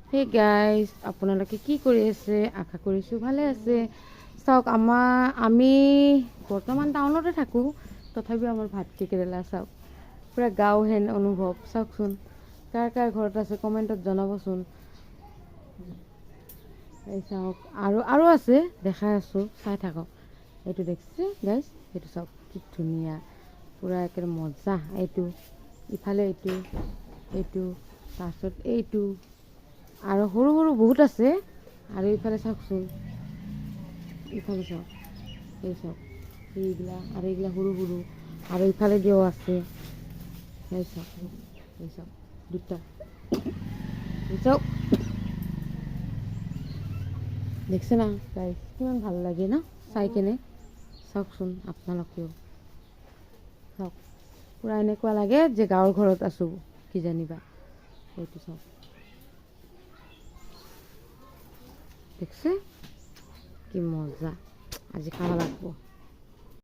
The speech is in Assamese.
হে গাইজ, আপোনালোকে কি কৰি আছে? আশা কৰিছোঁ ভালে আছে। চাওক, আমি বৰ্তমান টাউনতে থাকোঁ, তথাপিও আমাৰ ভাতৃ কেৰেলা চাওক, পূৰা গাঁও হেন অনুভৱ। চাওকচোন, কাৰ কাৰ ঘৰত আছে কমেণ্টত জনাবচোন। এই চাওক, আৰু আছে, দেখাই আছোঁ, চাই থাকক। এইটো দেখিছে গাইজ, সেইটো চাওক কি ধুনীয়া, পূৰা একেবাৰে মজা। এইটো ইফালে, এইটো তাৰপিছত এইটো, আৰু সৰু সৰু বহুত আছে। আৰু ইফালে চাওকচোন, ইফালে চাওক, এই চাওক, এইগিলা সৰু সৰু, আৰু ইফালে দিও আছে। এই চাওক দুটা, এই চাওক, দেখছে না গাইজ, কিমান ভাল লাগে ন চাই কেনে। চাওকচোন আপোনালোকেও চাওক, পূৰা এনেকুৱা লাগে যে গাঁৱৰ ঘৰত আছোঁ কিজানিবা। এইটো চাওক, দেখছে কি মজা, আজি খাব লাগিব।